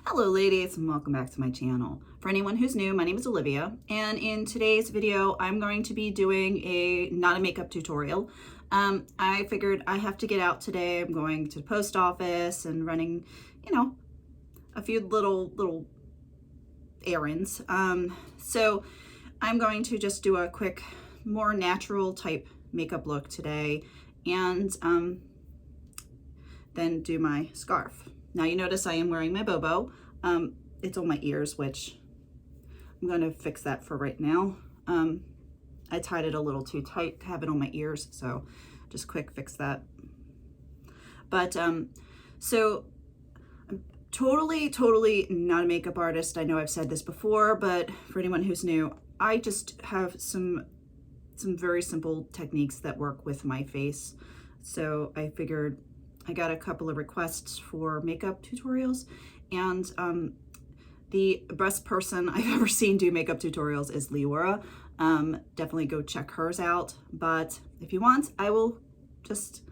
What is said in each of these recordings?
Hello ladies and welcome back to my channel. For anyone who's new, my name is Olivia, and in today's video I'm going to be doing a not a makeup tutorial. I figured I have to get out today. I'm going to the post office and running, a few little errands. So I'm going to just do a quick, more natural type makeup look today, and then do my scarf. Now you notice I am wearing my bobo. It's on my ears, which I'm going to fix that for right now. I tied it a little too tight to have it on my ears, so just quick fix that. But so I'm totally not a makeup artist. I know I've said this before, but for anyone who's new, I just have some very simple techniques that work with my face. So I figured I got a couple of requests for makeup tutorials, and the best person I've ever seen do makeup tutorials is Leora. Definitely go check hers out. But if you want, I will just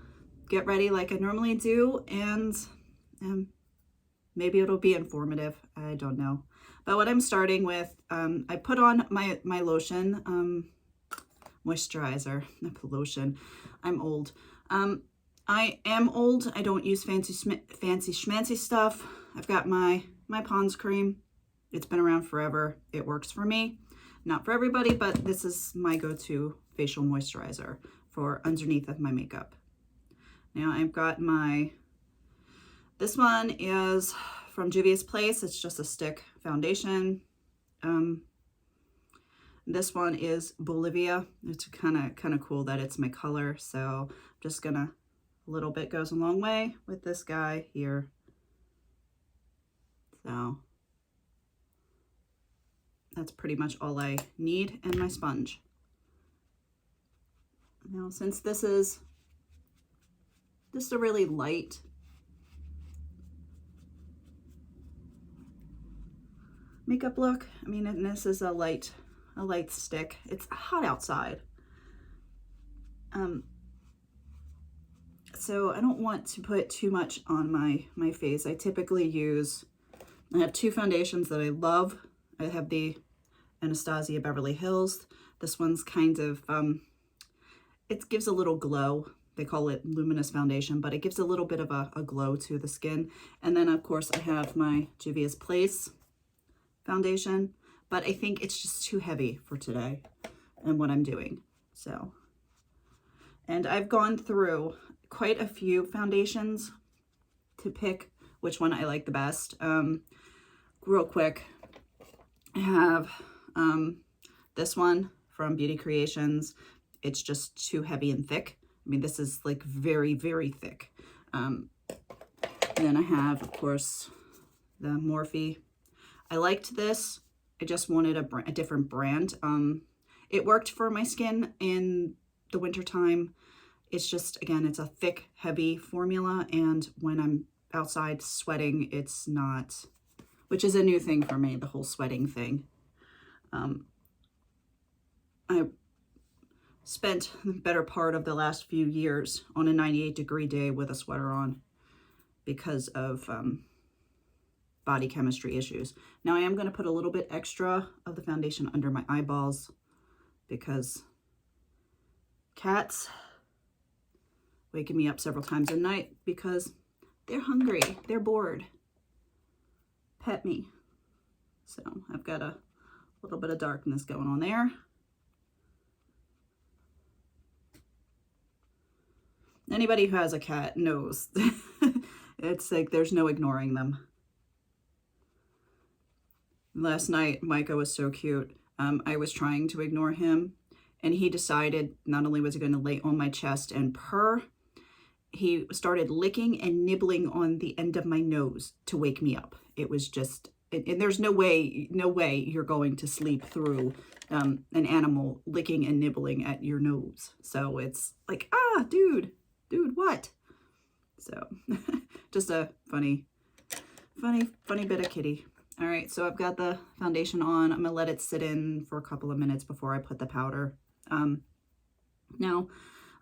get ready like I normally do, and maybe it'll be informative. I don't know. But what I'm starting with, I put on my lotion, moisturizer, not lotion. I'm old. I am old. I don't use fancy schmancy stuff. I've got my Pond's cream. It's been around forever. It works for me. Not for everybody, but this is my go-to facial moisturizer for underneath of my makeup. Now I've got this one is from Juvia's Place. It's just a stick foundation. This one is Bolivia. It's kind of cool that it's my color. So I'm just gonna, a little bit goes a long way with this guy here. So that's pretty much all I need, and my sponge. Now, since this is just a really light makeup look, I mean, and this is a light stick. It's hot outside. So I don't want to put too much on my face. I typically I have two foundations that I love. I have the Anastasia Beverly Hills. This one's kind of, it gives a little glow. They call it luminous foundation, but it gives a little bit of a glow to the skin. And then of course I have my Juvia's Place foundation, but I think it's just too heavy for today and what I'm doing. So, and I've gone through quite a few foundations to pick which one I like the best. Real quick, I have this one from Beauty Creations. It's just too heavy and thick. I mean, this is like very thick. And then I have, of course, the Morphe. I liked this. I just wanted a different brand. It worked for my skin in the wintertime. It's just, again, it's a thick, heavy formula, and when I'm outside sweating, it's not, which is a new thing for me, the whole sweating thing. I spent the better part of the last few years on a 98-degree day with a sweater on because of body chemistry issues. Now I am going to put a little bit extra of the foundation under my eyeballs because cats waking me up several times a night because they're hungry, they're bored. Pet me. So I've got a little bit of darkness going on there. Anybody who has a cat knows it's like there's no ignoring them. Last night, Micah was so cute. I was trying to ignore him, and he decided not only was he going to lay on my chest and purr, he started licking and nibbling on the end of my nose to wake me up. It was just, and there's no way you're going to sleep through an animal licking and nibbling at your nose. So it's like, ah, dude, what? So just a funny bit of kitty. All right, so I've got the foundation on. I'm gonna let it sit in for a couple of minutes before I put the powder. Now,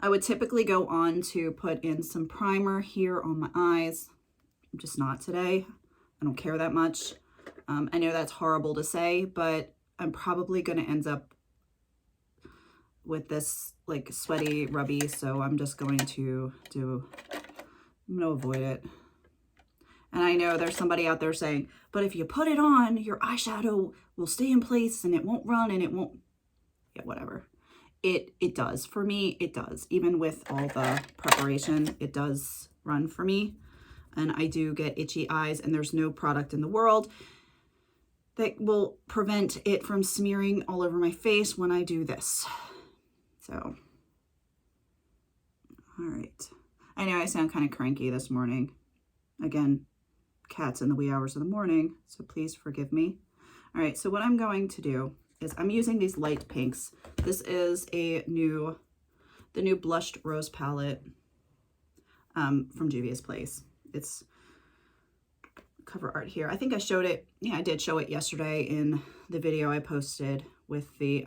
I would typically go on to put in some primer here on my eyes. I'm just not today. I don't care that much. I know that's horrible to say, but I'm probably going to end up with this like sweaty rubby, so I'm just going to I'm going to avoid it. And I know there's somebody out there saying, but if you put it on, your eyeshadow will stay in place and it won't run and it won't, yeah, whatever. It does. For me, it does. Even with all the preparation, it does run for me. And I do get itchy eyes, and there's no product in the world that will prevent it from smearing all over my face when I do this. So, all right. I know I sound kind of cranky this morning. Again, cats in the wee hours of the morning, so please forgive me. All right, so what I'm going to do is I'm using these light pinks. This is the new Blushed Rose palette from Juvia's Place. It's cover art here. I think I showed it. Yeah, I did show it yesterday in the video I posted with the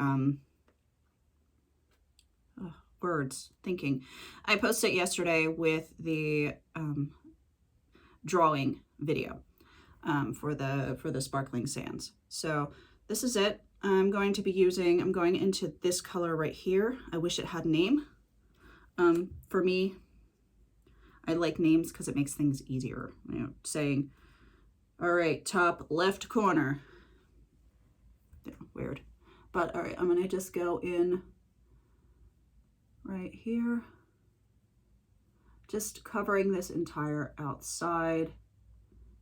I posted it yesterday with the drawing video for the sparkling sands. So this is it. I'm going into this color right here. I wish it had a name. For me, I like names because it makes things easier. You know, saying, all right, top left corner. Yeah, weird. But all right, I'm gonna just go in right here. Just covering this entire outside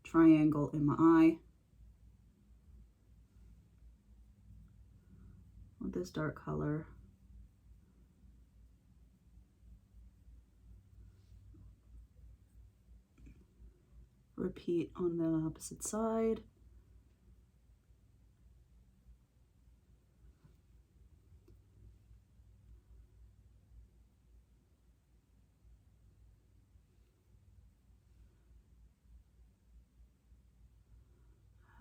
triangle in my eye. With this dark color. Repeat on the opposite side.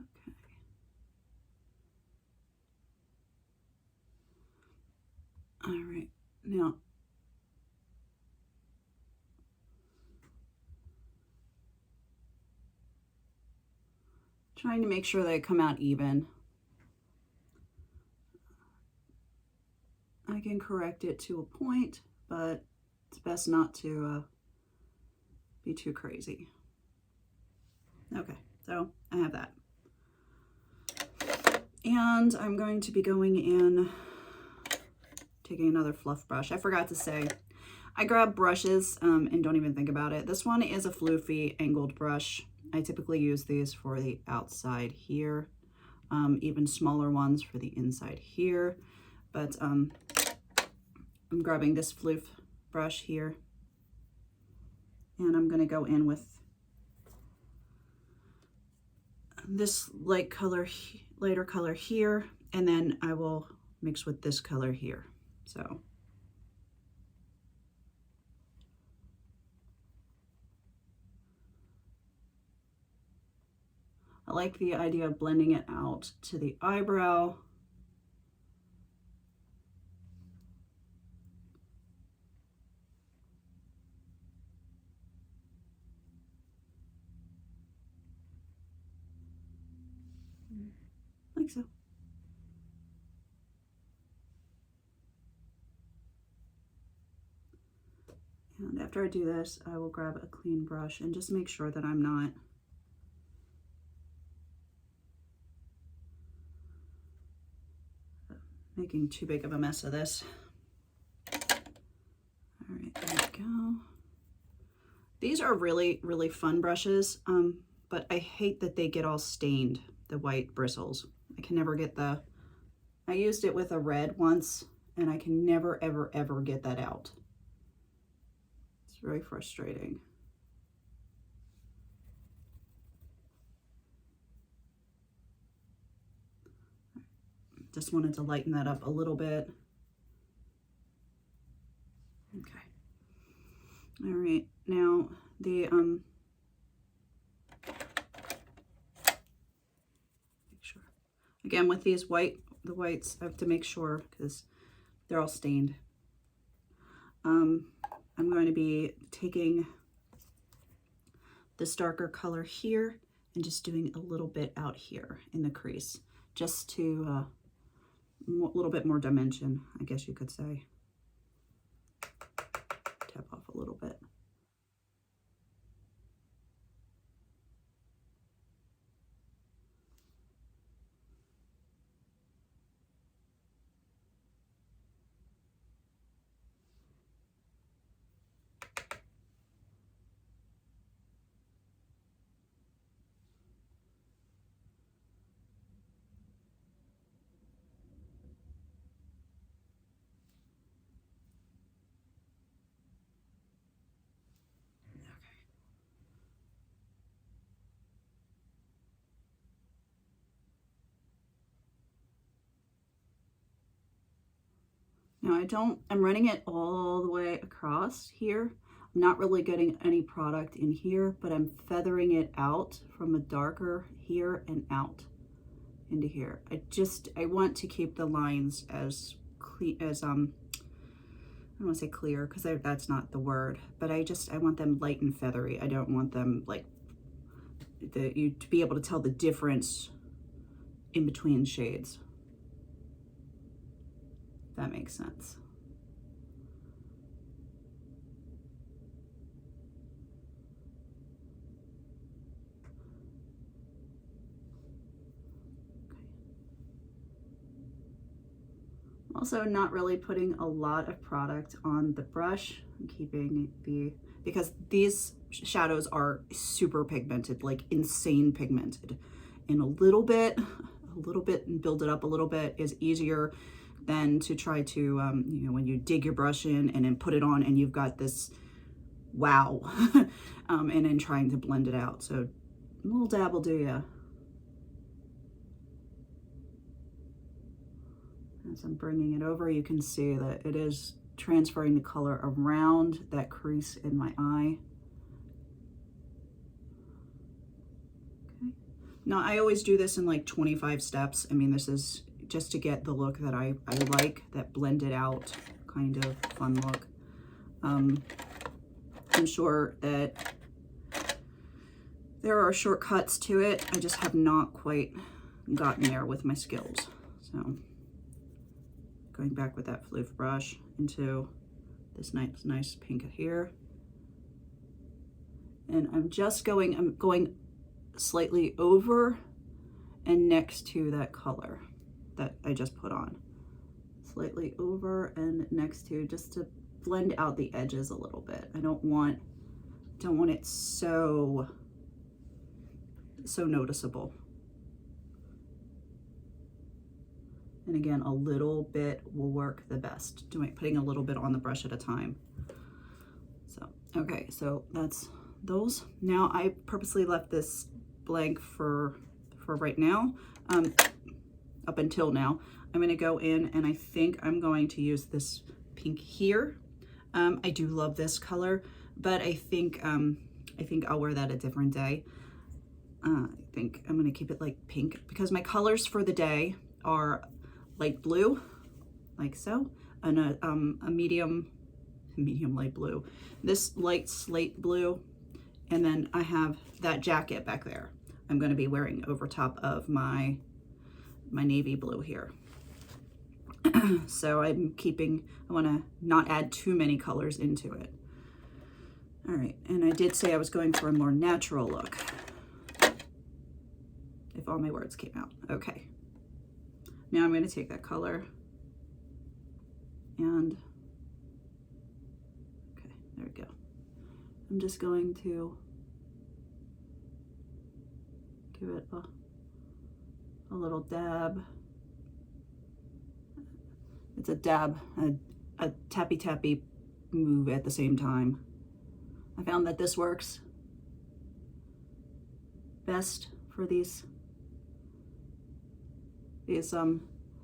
Okay. All right, now trying to make sure they come out even. I can correct it to a point, but it's best not to be too crazy. Okay, so I have that. And I'm going to be going in, taking another fluff brush. I forgot to say, I grab brushes and don't even think about it. This one is a floofy angled brush. I typically use these for the outside here, even smaller ones for the inside here. But I'm grabbing this floof brush here, and I'm going to go in with this lighter color here, and then I will mix with this color here. So I like the idea of blending it out to the eyebrow. Like so. And after I do this, I will grab a clean brush and just make sure that I'm not making too big of a mess of this. All right, there we go. These are really, really fun brushes, but I hate that they get all stained, the white bristles. I can never get I used it with a red once, and I can never, ever, ever get that out. It's very frustrating. Just wanted to lighten that up a little bit. Okay. All right, now the make sure. Again, with these the whites, I have to make sure because they're all stained. I'm going to be taking this darker color here and just doing a little bit out here in the crease, just to a little bit more dimension, I guess you could say. Tap off a little bit. Now I'm running it all the way across here. I'm not really getting any product in here, but I'm feathering it out from a darker here and out into here. I want to keep the lines as clean as, I don't want to say clear because that's not the word, but I want them light and feathery. I don't want them like, you to be able to tell the difference in between shades. That makes sense. Also not really putting a lot of product on the brush. I'm keeping because these shadows are super pigmented, like insane pigmented. And a little bit and build it up a little bit is easier than to try to, you know, when you dig your brush in and then put it on and you've got this wow, and then trying to blend it out. So a little dab will do ya. As I'm bringing it over, you can see that it is transferring the color around that crease in my eye. Okay. Now, I always do this in like 25 steps. I mean, this is just to get the look that I like, that blended out kind of fun look. I'm sure that there are shortcuts to it. I just have not quite gotten there with my skills. So going back with that floof brush into this nice pink here. And I'm going slightly over and next to that color that I just put on. Slightly over and next to, just to blend out the edges a little bit. I don't want it so noticeable. And again, a little bit will work the best, putting a little bit on the brush at a time. So, okay, so that's those. Now I purposely left this blank for right now, up until now. I'm gonna go in and I think I'm going to use this pink here. I do love this color, but I think I'll wear that a different day. I think I'm gonna keep it like pink because my colors for the day are light blue, like so, and a medium light blue, this light slate blue, and then I have that jacket back there I'm going to be wearing over top of my navy blue here. So I want to not add too many colors into it. All right, and I did say I was going for a more natural look, if all my words came out. Okay. Now I'm going to take that color and, okay, there we go. I'm just going to give it a little dab. It's a dab, a tappy move at the same time. I found that this works best for these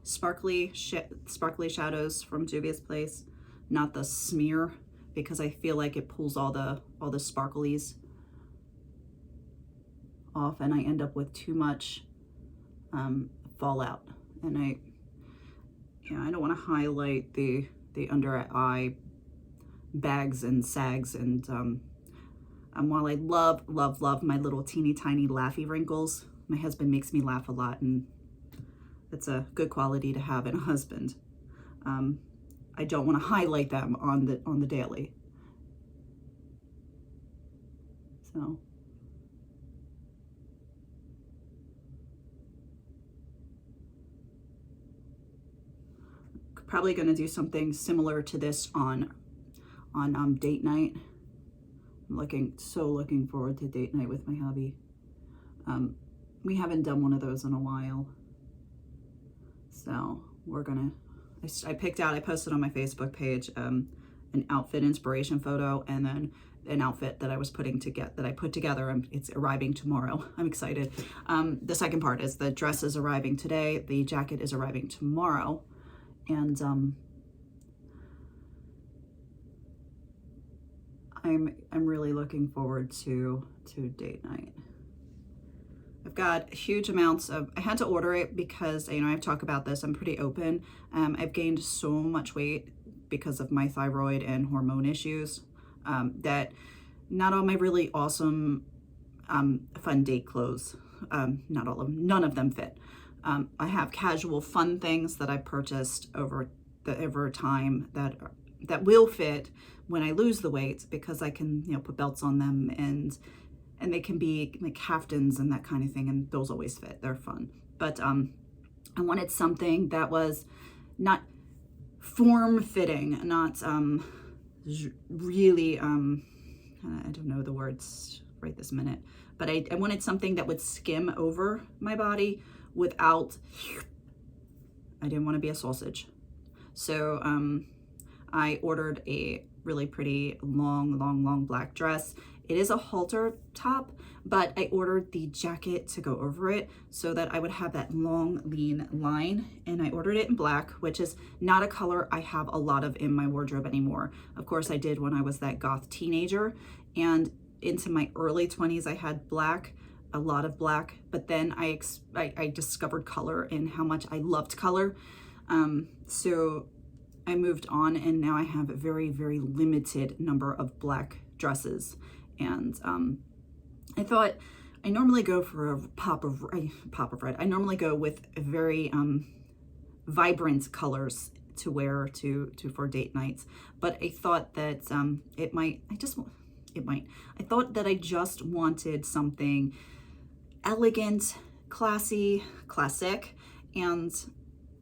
sparkly shadows from Juvia's Place, not the smear, because I feel like it pulls all the sparklies off and I end up with too much fallout. And I don't want to highlight the under eye bags and sags, and While I love, love, love my little teeny tiny laughy wrinkles, my husband makes me laugh a lot, and it's a good quality to have in a husband. I don't want to highlight them on the daily. So probably going to do something similar to this on date night. I'm so looking forward to date night with my hubby. We haven't done one of those in a while, so we're gonna. I posted on my Facebook page an outfit inspiration photo, and then an outfit that I put together. It's arriving tomorrow. I'm excited. The second part is the dress is arriving today. The jacket is arriving tomorrow, and I'm really looking forward to date night. I've got huge amounts of, I had to order it because, I've talked about this, I'm pretty open. I've gained so much weight because of my thyroid and hormone issues, that not all my really awesome, fun date clothes, not all of them, none of them fit. I have casual fun things that I purchased over time that will fit when I lose the weight, because I can, put belts on them, and they can be like caftans and that kind of thing, and those always fit. They're fun. But I wanted something that was not form-fitting, not really, I don't know the words right this minute, but I wanted something that would skim over my body without, I didn't want to be a sausage. So I ordered a really pretty long black dress. It is a halter top, but I ordered the jacket to go over it so that I would have that long, lean line. And I ordered it in black, which is not a color I have a lot of in my wardrobe anymore. Of course, I did when I was that goth teenager. And into my early 20s, I had black, a lot of black. But then I discovered color and how much I loved color. So I moved on, and now I have a very, very limited number of black dresses. And I thought, I normally go for a pop of red. I normally go with very vibrant colors to wear for date nights. But I thought that I thought that I just wanted something elegant, classy, classic, and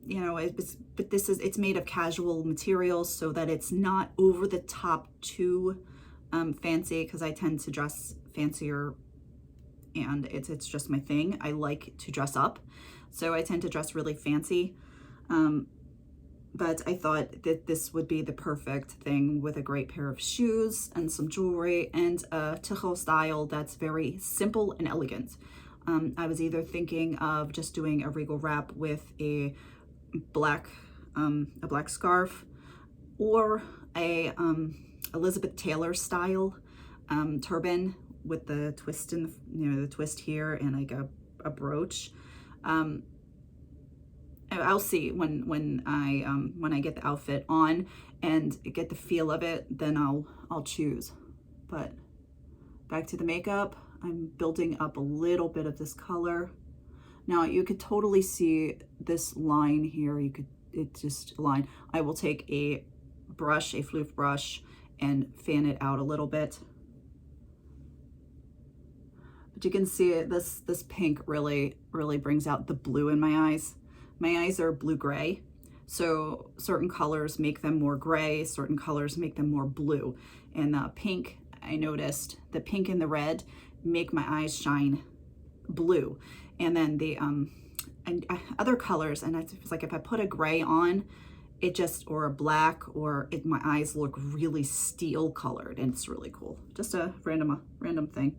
it's made of casual materials so that it's not over the top too fancy, because I tend to dress fancier, and it's just my thing. I like to dress up, so I tend to dress really fancy. But I thought that this would be the perfect thing with a great pair of shoes and some jewelry and a Tichel style that's very simple and elegant. I was either thinking of just doing a regal wrap with a black scarf, or a Elizabeth Taylor style turban with the twist in the twist here, and like a brooch. I'll see when I get the outfit on and get the feel of it, then I'll choose. But back to the makeup, I'm building up a little bit of this color. Now you could totally see this line here. It's just a line. I will take a brush, a floof brush, and fan it out a little bit. But you can see it, this pink really brings out the blue in my eyes. My eyes are blue-gray, so certain colors make them more gray, certain colors make them more blue. And the pink, I noticed, the pink and the red make my eyes shine blue. And then the other colors, and it's like if I put a gray on, it just, or a black, or my eyes look really steel colored, and it's really cool. Just a random thing.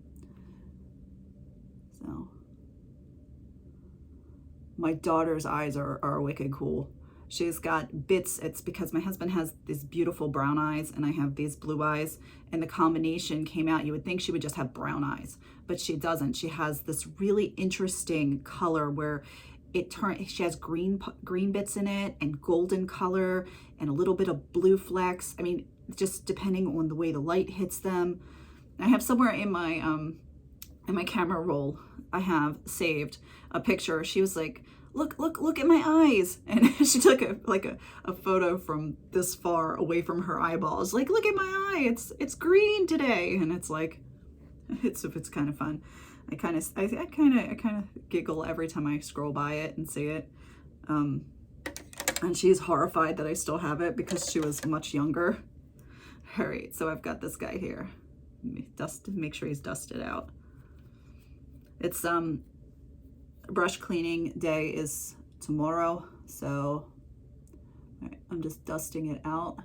So my daughter's eyes are wicked cool. She's got bits, it's because my husband has these beautiful brown eyes and I have these blue eyes, and the combination came out. You would think she would just have brown eyes, but she doesn't. She has this really interesting color where she has green bits in it, and golden color, and a little bit of blue flecks. I mean, just depending on the way the light hits them, I have somewhere in my camera roll, I have saved a picture. She was like, look at my eyes. And she took a photo from this far away from her eyeballs. Like, look at my eye. It's green today. And it's like, it's kind of fun. I kind of giggle every time I scroll by it and see it. And she's horrified that I still have it because she was much younger. All right, so I've got this guy here. Make sure he's dusted out. It's brush cleaning day is tomorrow, so I'm just dusting it out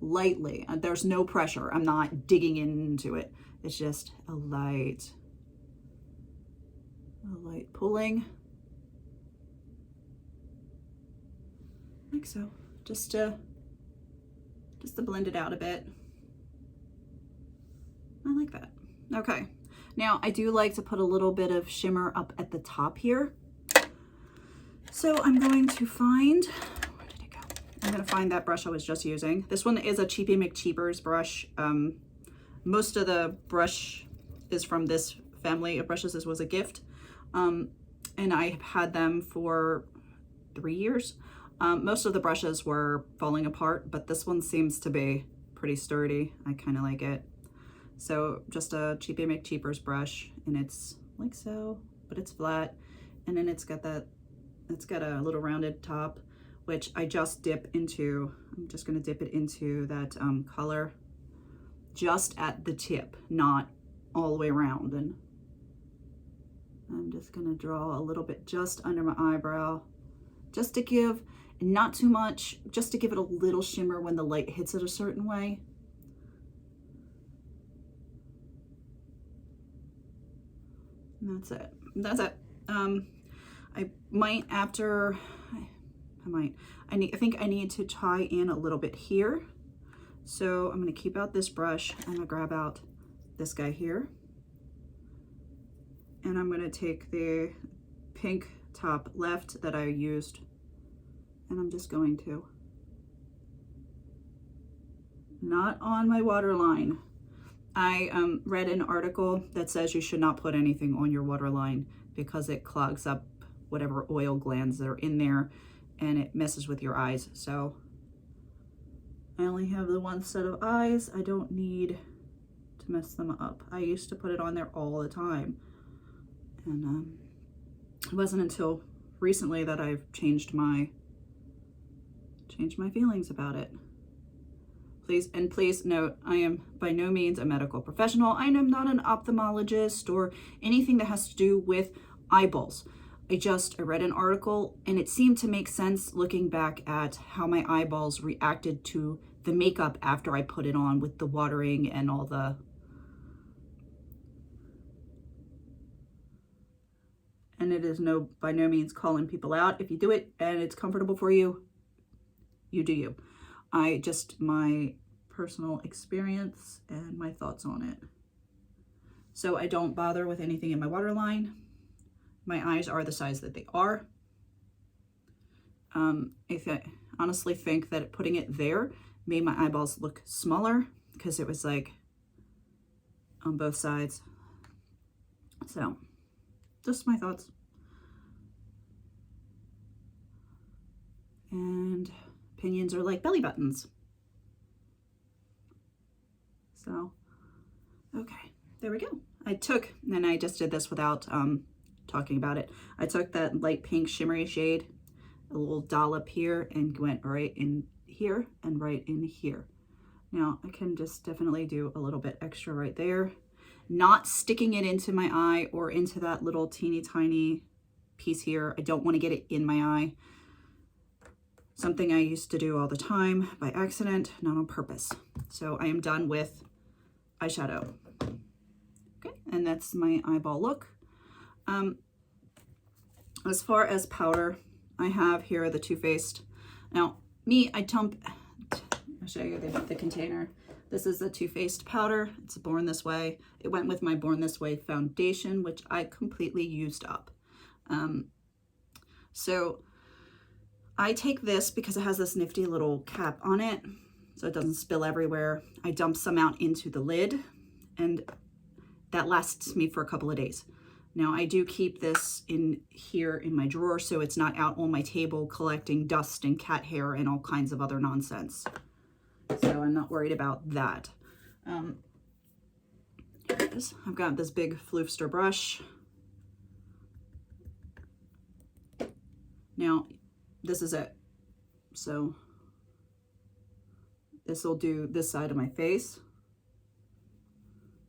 lightly. There's no pressure. I'm not digging into it. It's just a light pulling, like so, just to blend it out a bit. I like that. Okay. Now, I do like to put a little bit of shimmer up at the top here. So I'm going to find, where did it go? I'm going to find that brush I was just using. This one is a Cheapy McCheapers brush. Most of the brush is from this family of brushes. This was a gift. And I've had them for 3 years. Most of the brushes were falling apart, but this one seems to be pretty sturdy. I kind of like it. So just a Cheapy McCheapers brush, and it's like so, but it's flat. And then it's got a little rounded top, which I just dip into. I'm just gonna dip it into that color just at the tip, not all the way around. And I'm just gonna draw a little bit just under my eyebrow, just to give, not too much, just to give it a little shimmer when the light hits it a certain way. And that's it. That's it. I might after, I think I need to tie in a little bit here. So I'm going to keep out this brush. I'm going to grab out this guy here. And I'm going to take the pink top left that I used. And I'm just going to, not on my waterline. I read an article that says you should not put anything on your waterline because it clogs up whatever oil glands that are in there and it messes with your eyes. So I only have the one set of eyes. I don't need to mess them up. I used to put it on there all the time. And it wasn't until recently that I've changed my feelings about it. Please note, I am by no means a medical professional. I am not an ophthalmologist or anything that has to do with eyeballs. I read an article and it seemed to make sense looking back at how my eyeballs reacted to the makeup after I put it on with the watering and all the... And it is by no means calling people out. If you do it and it's comfortable for you, you do you. My personal experience and my thoughts on it. So I don't bother with anything in my waterline. My eyes are the size that they are. I honestly think that putting it there made my eyeballs look smaller because it was like on both sides. So just my thoughts. And opinions are like belly buttons. So, okay, there we go. And I just did this without talking about it. I took that light pink shimmery shade, a little dollop here, and went right in here and right in here. Now, I can just definitely do a little bit extra right there. Not sticking it into my eye or into that little teeny tiny piece here. I don't want to get it in my eye. Something I used to do all the time by accident, not on purpose. So I am done with eyeshadow. Okay, and that's my eyeball look. As far as powder, I have here the Too Faced. Now, I'll show you the container. This is the Too Faced powder. It's Born This Way. It went with my Born This Way foundation, which I completely used up. So I take this because it has this nifty little cap on it, so it doesn't spill everywhere. I dump some out into the lid, and that lasts me for a couple of days. Now I do keep this in here in my drawer so it's not out on my table collecting dust and cat hair and all kinds of other nonsense. So I'm not worried about that. Here it is. I've got this big Floofster brush. Now this is it. So this will do this side of my face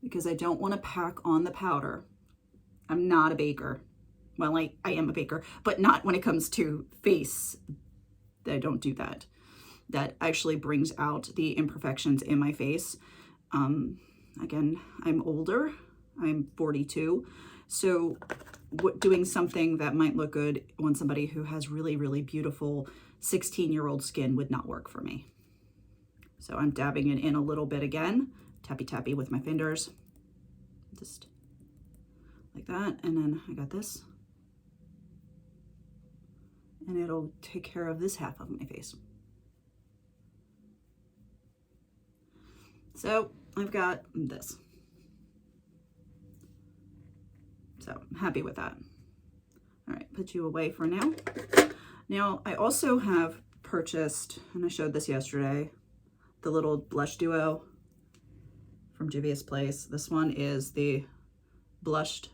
because I don't want to pack on the powder. I'm not a baker. Well, I am a baker, but not when it comes to face. I don't do that. That actually brings out the imperfections in my face. Again, I'm older. I'm 42. So doing something that might look good on somebody who has really, really beautiful 16-year-old skin would not work for me. So I'm dabbing it in a little bit again, tappy tappy with my fingers, just like that. And then I got this, and it'll take care of this half of my face. So I've got this. So I'm happy with that. All right, put you away for now. Now I also have purchased, and I showed this yesterday, the little blush duo from Juvia's Place. This one is the blushed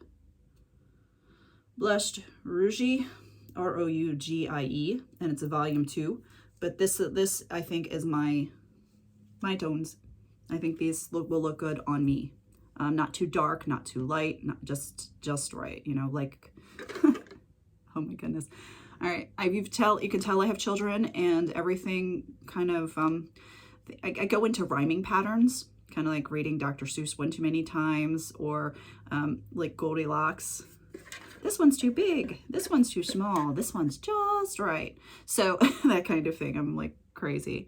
Rougie, R-O-U-G-I-E, and it's a volume 2. But this I think is my tones. I think these will look good on me. Not too dark, not too light, not just right. You know, like oh my goodness. All right, you can tell I have children, and everything kind of I go into rhyming patterns, kind of like reading Dr. Seuss one too many times, or like Goldilocks. This one's too big, this one's too small, this one's just right. So that kind of thing. I'm like crazy.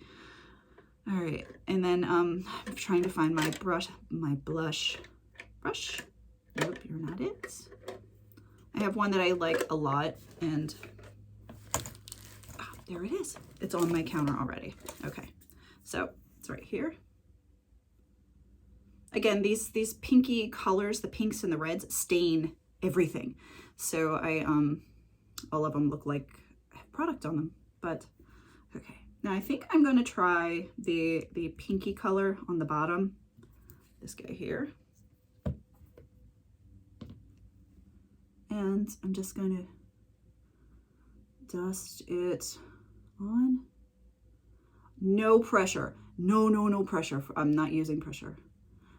All right, and then I'm trying to find my blush brush. Nope, you're not it. I have one that I like a lot, and there it is. It's on my counter already. Okay, so it's right here. Again, these pinky colors, the pinks and the reds, stain everything. So all of them look like I have product on them, but okay. Now I think I'm going to try the pinky color on the bottom, this guy here. And I'm just going to dust it on. No pressure. No pressure. I'm not using pressure.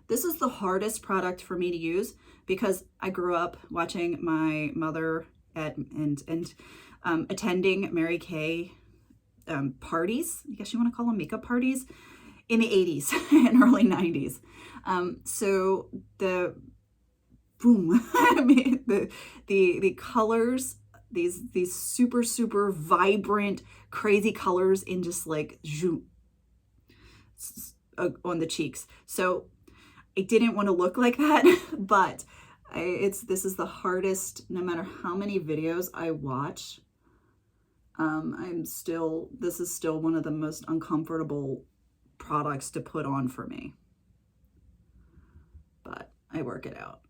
This is the hardest product for me to use because I grew up watching my mother and attending Mary Kay parties, I guess you want to call them makeup parties, in the 80s and early 90s. So the boom, I mean, the colors, these super vibrant, crazy colors in just like on the cheeks. So I didn't want to look like that, but this is the hardest, no matter how many videos I watch. This is still one of the most uncomfortable products to put on for me, but I work it out.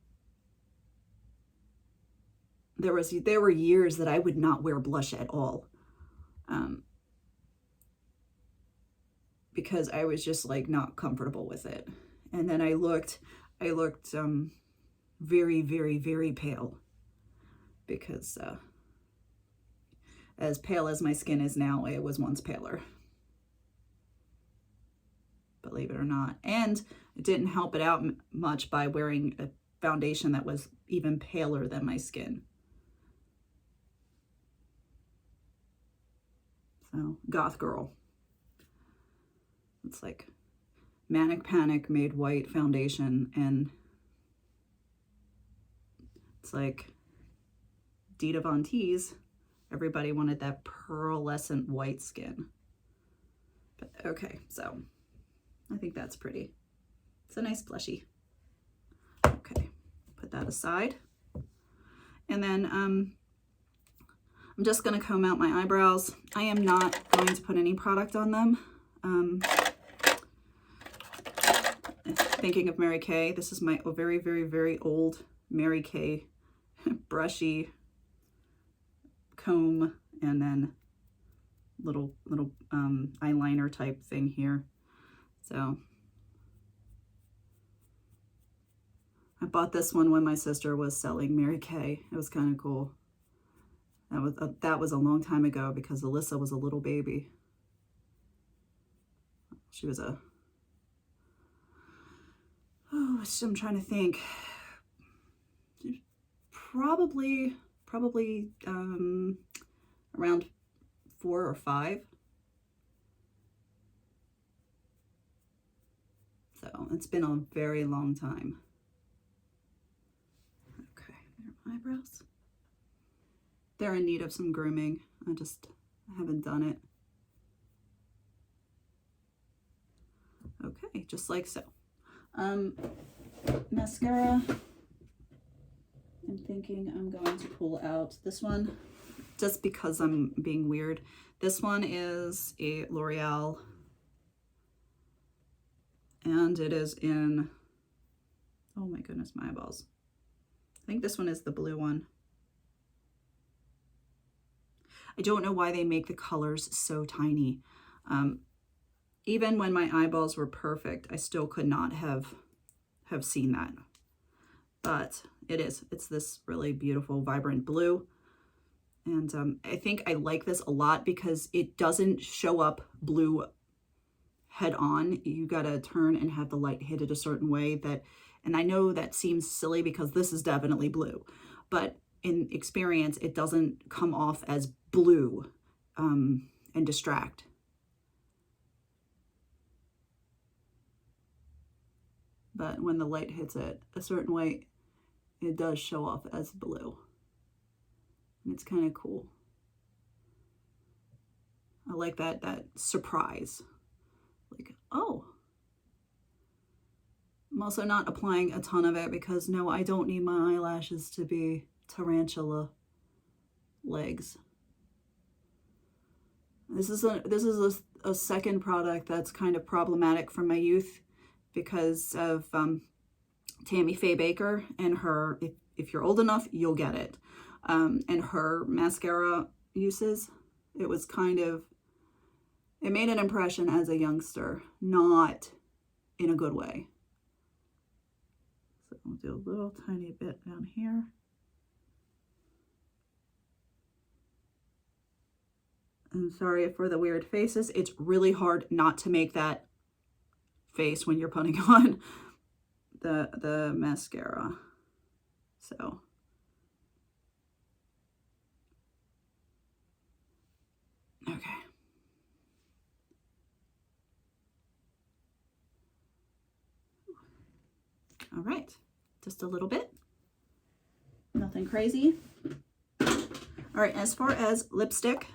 There were years that I would not wear blush at all, because I was just like not comfortable with it. And then I looked very pale, because as pale as my skin is now, it was once paler, believe it or not. And it didn't help it out much by wearing a foundation that was even paler than my skin. So, goth girl. It's like Manic Panic made white foundation, and it's like Dita Von Teese. Everybody wanted that pearlescent white skin. But okay, so I think that's pretty. It's a nice blushy. Okay, put that aside. And then I'm just gonna comb out my eyebrows. I am not going to put any product on them. thinking of Mary Kay. This is my very, very, very old Mary Kay brushy comb, and then little eyeliner type thing here. So I bought this one when my sister was selling Mary Kay. It was kind of cool. That was a long time ago because Alyssa was a little baby. She was I'm trying to think. Probably around 4 or 5. So it's been a very long time. Okay, their eyebrows. They're in need of some grooming. I haven't done it. Okay, just like so. Mascara. I'm thinking I'm going to pull out this one just because I'm being weird. This one is a L'Oreal, and it is in, oh my goodness, my eyeballs. I think this one is the blue one. I don't know why they make the colors so tiny. Even when my eyeballs were perfect, I still could not have seen that. But it's this really beautiful, vibrant blue. And I think I like this a lot because it doesn't show up blue head on. You gotta turn and have the light hit it a certain way and I know that seems silly because this is definitely blue, but in experience, it doesn't come off as blue and distract. But when the light hits it a certain way, it does show off as blue. And it's kind of cool. I like that surprise. Like, oh. I'm also not applying a ton of it because no, I don't need my eyelashes to be tarantula legs. This is a second product that's kind of problematic from my youth because of Tammy Faye Baker and her, if you're old enough, you'll get it. And her mascara uses, it was kind of, it made an impression as a youngster, not in a good way. So we'll do a little tiny bit down here. I'm sorry for the weird faces. It's really hard not to make that face when you're putting on the mascara. So okay. All right, just a little bit. Nothing crazy. All right, as far as lipstick,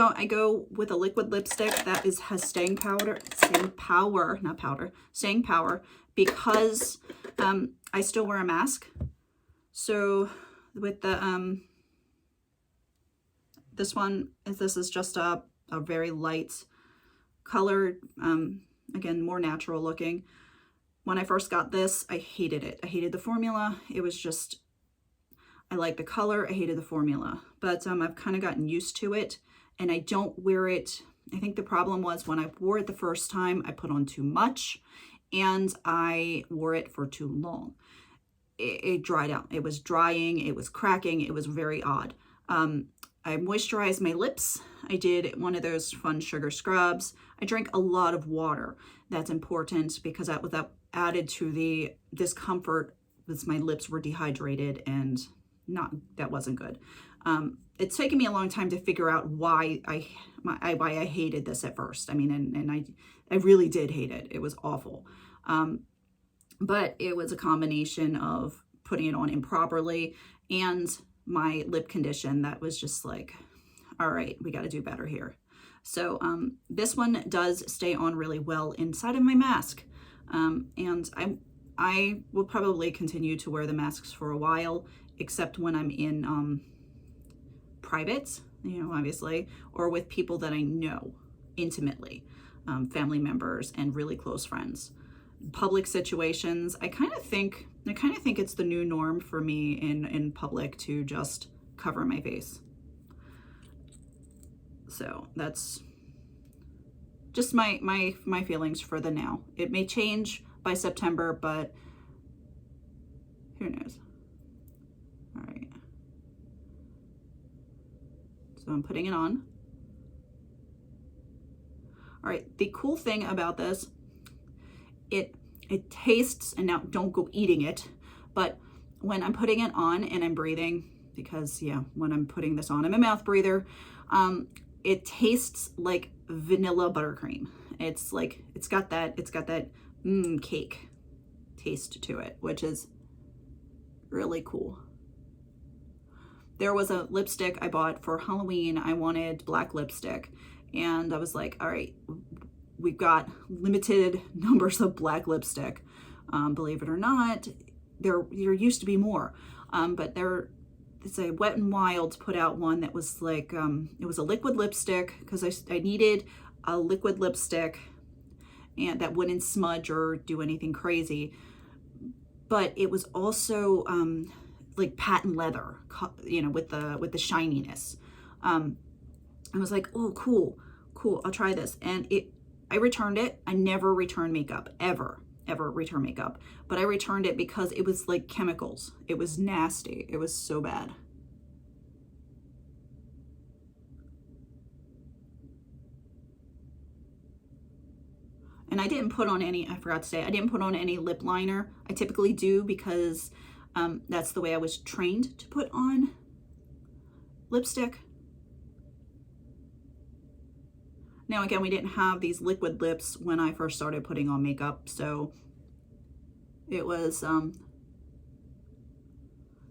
I go with a liquid lipstick that has staying power, because I still wear a mask. So with the this is just a very light color, again, more natural looking. When I first got this, I hated it. I hated the formula. It was just, I like the color, I hated the formula, but I've kind of gotten used to it, and I don't wear it. I think the problem was when I wore it the first time, I put on too much, and I wore it for too long. It dried out. It was drying, it was cracking, it was very odd. I moisturized my lips. I did one of those fun sugar scrubs. I drank a lot of water. That's important because that added to the discomfort because my lips were dehydrated and that wasn't good. It's taken me a long time to figure out why I hated this at first. I mean, and I really did hate it. It was awful. But it was a combination of putting it on improperly and my lip condition that was just like, all right, we got to do better here. So this one does stay on really well inside of my mask. And I will probably continue to wear the masks for a while, except when I'm in private, obviously, or with people that I know intimately, family members and really close friends. public situations. I kind of think it's the new norm for me in public to just cover my face. So that's just my feelings for the now. It may change by September, but who knows? All right. So I'm putting it on. All right, the cool thing about this, it tastes, and now don't go eating it, but when I'm putting it on and I'm breathing, because yeah, when I'm putting this on, I'm a mouth breather, it tastes like vanilla buttercream. It's like, it's got that cake taste to it, which is really cool. There was a lipstick I bought for Halloween. I wanted black lipstick, and I was like, all right, we've got limited numbers of black lipstick. Believe it or not, there used to be more, but it's a Wet n Wild put out one that was like, it was a liquid lipstick, because I needed a liquid lipstick and that wouldn't smudge or do anything crazy, but it was also like patent leather, you know, with the shininess. I was like, oh, cool, I'll try this. And I returned it. I never return makeup, ever return makeup. But I returned it because it was like chemicals. It was nasty. It was so bad. And I didn't put on any, I forgot to say, I didn't put on any lip liner. I typically do because that's the way I was trained to put on lipstick. Now, again, we didn't have these liquid lips when I first started putting on makeup, so it was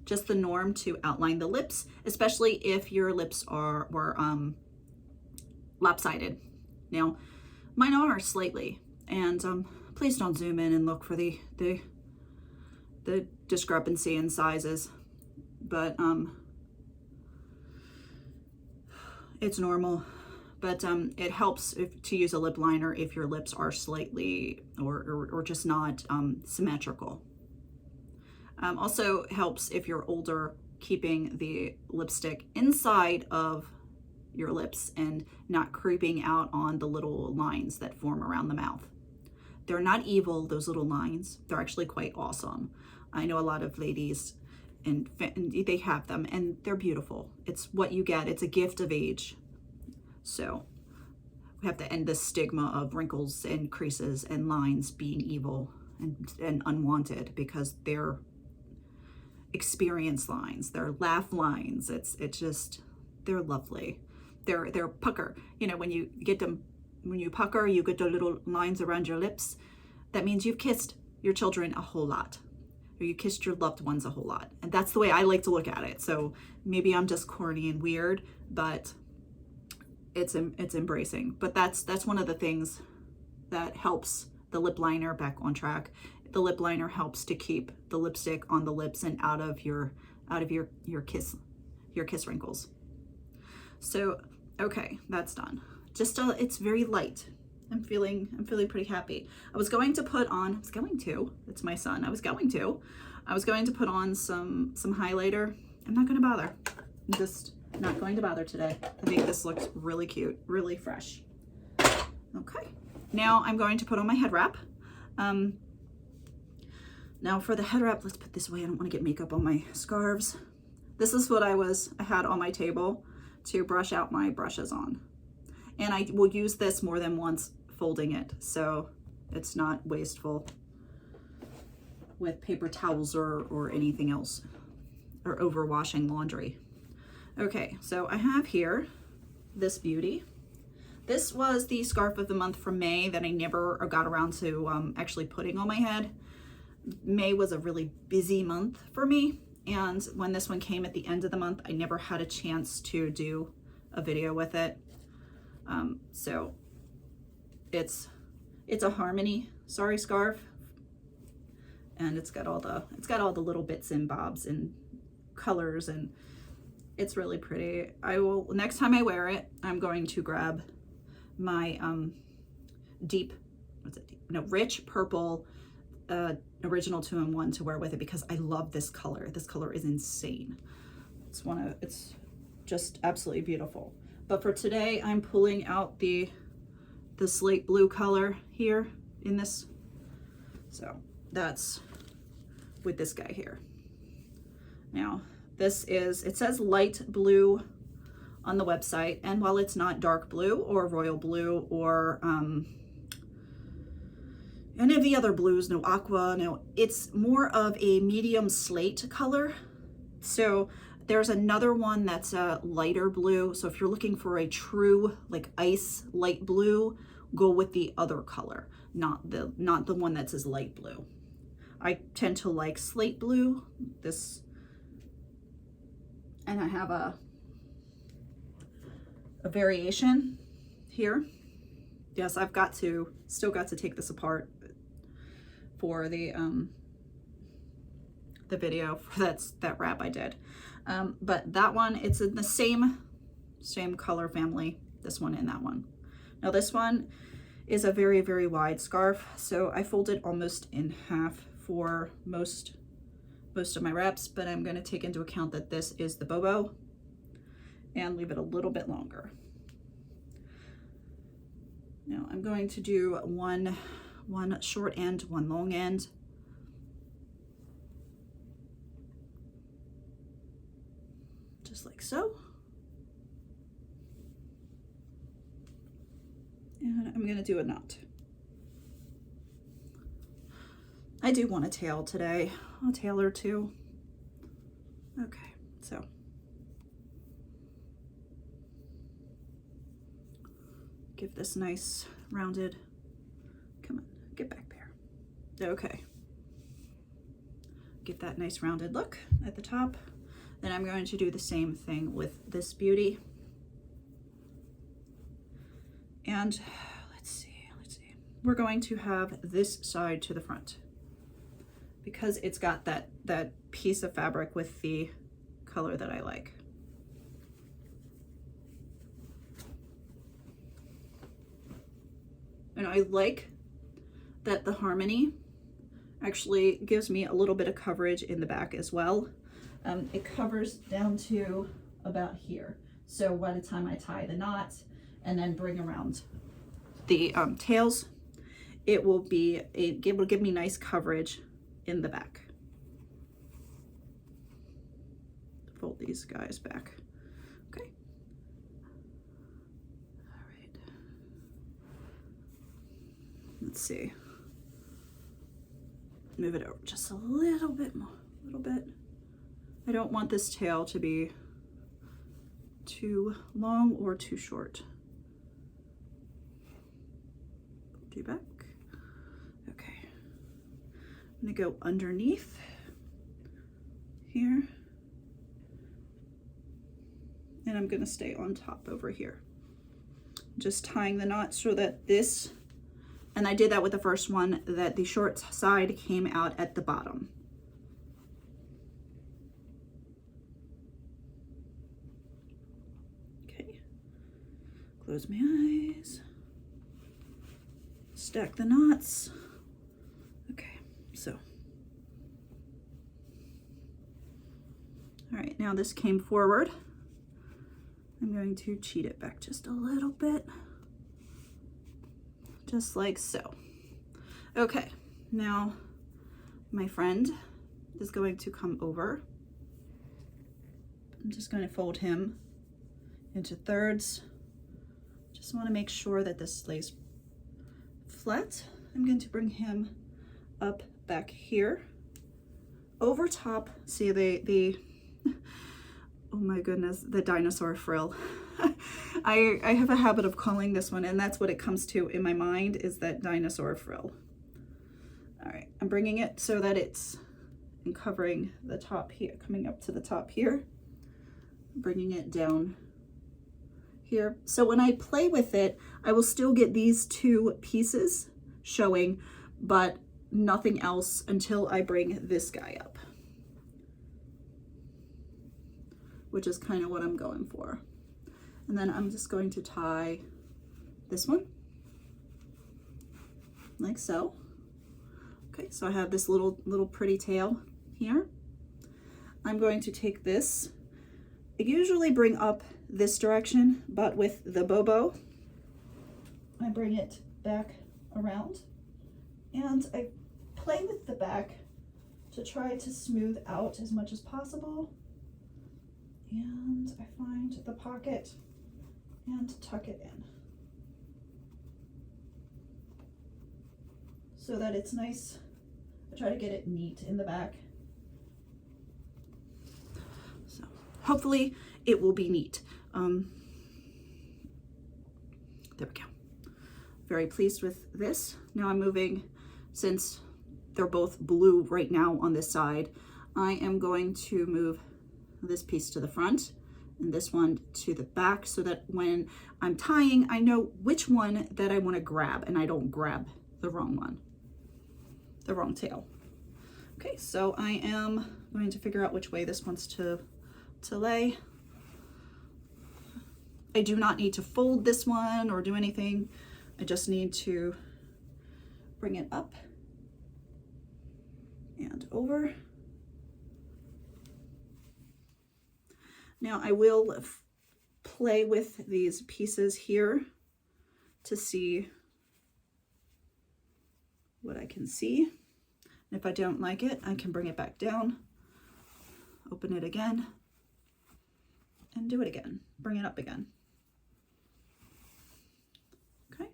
just the norm to outline the lips, especially if your lips were lopsided. Now, mine are slightly, and please don't zoom in and look for the discrepancy in sizes, but it's normal. But it helps to use a lip liner if your lips are slightly or just not symmetrical. Also helps if you're older, keeping the lipstick inside of your lips and not creeping out on the little lines that form around the mouth. They're not evil, those little lines. They're actually quite awesome. I know a lot of ladies and they have them, and they're beautiful. It's what you get. It's a gift of age. So we have to end this stigma of wrinkles and creases and lines being evil and unwanted, because they're experience lines, they're laugh lines. It's just, they're lovely. They're pucker. You know, when you pucker, you get the little lines around your lips. That means you've kissed your children a whole lot, or you kissed your loved ones a whole lot. And that's the way I like to look at it. So maybe I'm just corny and weird, but it's embracing. But that's one of the things that helps the lip liner back on track. The lip liner helps to keep the lipstick on the lips and out of your kiss wrinkles. So okay, that's done. Just it's very light. I'm feeling pretty happy. I was going to put on, it's my son. I was going to put on some highlighter. I'm not going to bother. I'm just not going to bother today. I think this looks really cute, really fresh. Okay, now I'm going to put on my head wrap. Now for the head wrap, let's put this away. I don't want to get makeup on my scarves. This is what I had on my table to brush out my brushes on. And I will use this more than once folding it, so it's not wasteful with paper towels or anything else, or overwashing laundry. Okay, so I have here this beauty. This was the scarf of the month from May that I never got around to actually putting on my head. May was a really busy month for me, and when this one came at the end of the month, I never had a chance to do a video with it. So it's a Harmony Sari scarf, and it's got all the little bits and bobs and colors, and it's really pretty. Next time I wear it, I'm going to grab my deep what's it? No, rich purple original 2-in-1 to wear with it, because I love this color. This color is insane. It's just absolutely beautiful. But for today, I'm pulling out the slate blue color here in this. So that's with this guy here. Now, this is, it says light blue on the website, and while it's not dark blue or royal blue or any of the other blues, no aqua, no, it's more of a medium slate color. So there's another one that's a lighter blue. So if you're looking for a true like ice light blue, go with the other color, not the one that says light blue. I tend to like slate blue, this, and I have a variation here. Yes, I've still got to take this apart for the video for that wrap I did. But that one, it's in the same color family, this one and that one. Now this one is a very, very wide scarf, so I fold it almost in half for most of my wraps, but I'm going to take into account that this is the bobo and leave it a little bit longer. Now I'm going to do one short end, one long end. Just like so. And I'm going to do a knot. I do want a tail today, a tail or two. Okay, so give this nice rounded, come on, get back there. Okay, get that nice rounded look at the top. Then I'm going to do the same thing with this beauty. And let's see. We're going to have this side to the front, because it's got that piece of fabric with the color that I like. And I like that the harmony actually gives me a little bit of coverage in the back as well. It covers down to about here. So by the time I tie the knot and then bring around the tails, it will give me nice coverage in the back. Fold these guys back. Okay. All right. Let's see. Move it over just a little bit more, a little bit. I don't want this tail to be too long or too short. Do back. Okay. I'm gonna go underneath here. And I'm gonna stay on top over here. Just tying the knot so that this, and I did that with the first one, that the short side came out at the bottom. Okay, close my eyes, stack the knots. Okay, so. All right, now this came forward. I'm going to cheat it back just a little bit. Just like so. Okay, now my friend is going to come over. I'm just going to fold him into thirds. Just want to make sure that this lays flat. I'm going to bring him up back here. Over top, see the oh my goodness, the dinosaur frill. I have a habit of calling this one, and that's what it comes to in my mind, is that dinosaur frill. All right, I'm bringing it so that it's covering the top here, coming up to the top here, bringing it down here. So when I play with it, I will still get these two pieces showing, but nothing else until I bring this guy up, which is kind of what I'm going for. And then I'm just going to tie this one. like so. Okay, so I have this little pretty tail here. I'm going to take this. I usually bring up this direction, but with the Bobo, I bring it back around, and I play with the back to try to smooth out as much as possible. And I find the pocket and tuck it in so that it's nice. I try to get it neat in the back. So hopefully it will be neat. There we go. Very pleased with this. Now I'm moving, since they're both blue right now on this side, I am going to move this piece to the front and this one to the back so that when I'm tying, I know which one that I want to grab and I don't grab the wrong one, the wrong tail. Okay, so I am going to figure out which way this wants to lay. I do not need to fold this one or do anything. I just need to bring it up and over. Now I will play with these pieces here to see what I can see. And if I don't like it, I can bring it back down, open it again, and do it again. Bring it up again. Okay.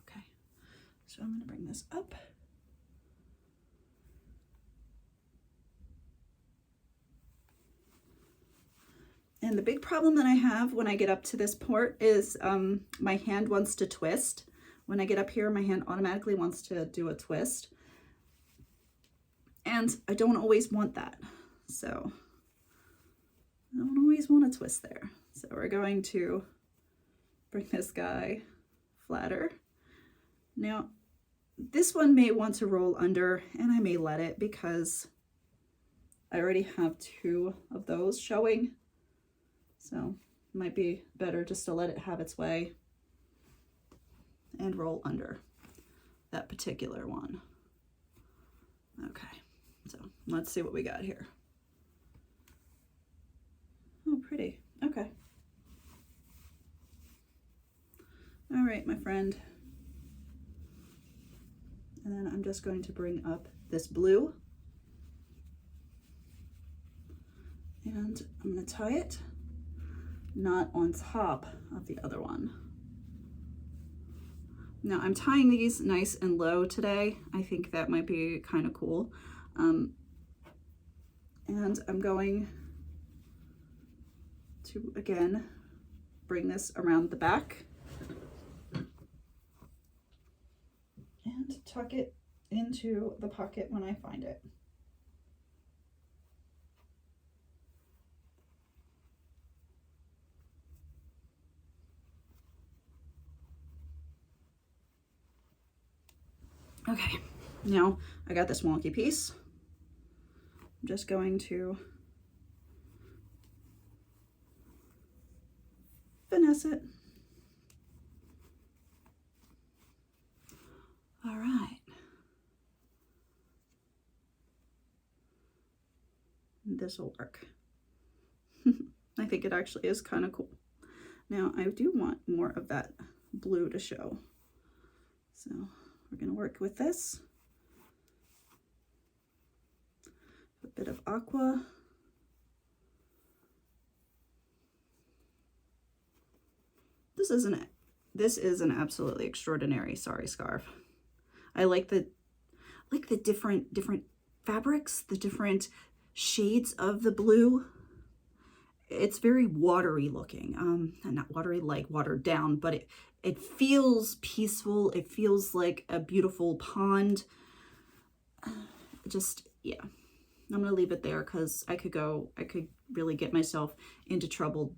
Okay. So I'm going to bring this up. And the big problem that I have when I get up to this part is my hand wants to twist. When I get up here, my hand automatically wants to do a twist. And I don't always want that. So I don't always want to twist there. So we're going to bring this guy flatter. Now, this one may want to roll under, and I may let it because I already have two of those showing. So it might be better just to let it have its way and roll under that particular one. Okay, so let's see what we got here. Oh, pretty. Okay. All right, my friend. And then I'm just going to bring up this blue. And I'm going to tie it, not on top of the other one. Now I'm tying these nice and low today. I think that might be kind of cool. And I'm going to, again, bring this around the back and tuck it into the pocket when I find it. Okay, now I got this wonky piece. I'm just going to finesse it. All right. This will work. I think it actually is kind of cool. Now I do want more of that blue to show. So we're going to work with this. A bit of aqua. This is an absolutely extraordinary sari scarf. I like the different fabrics, the different shades of the blue. It's very watery looking. Not watery like watered down, but it feels peaceful. It feels like a beautiful pond. Just, yeah. I'm gonna leave it there because I could really get myself into trouble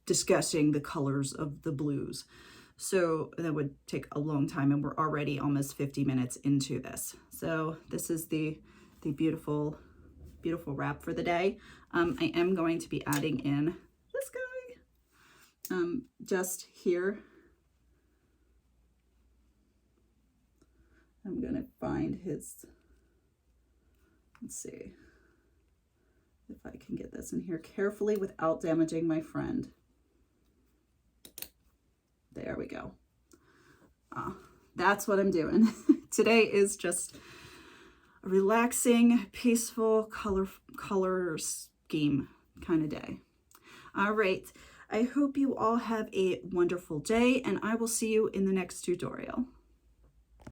discussing the colors of the blues. So that would take a long time, and we're already almost 50 minutes into this. So this is the beautiful wrap for the day. I am going to be adding in this guy. just here. I'm going to find his, let's see if I can get this in here carefully without damaging my friend. There we go. That's what I'm doing. Today is just a relaxing, peaceful color scheme kind of day. All right. I hope you all have a wonderful day, and I will see you in the next tutorial.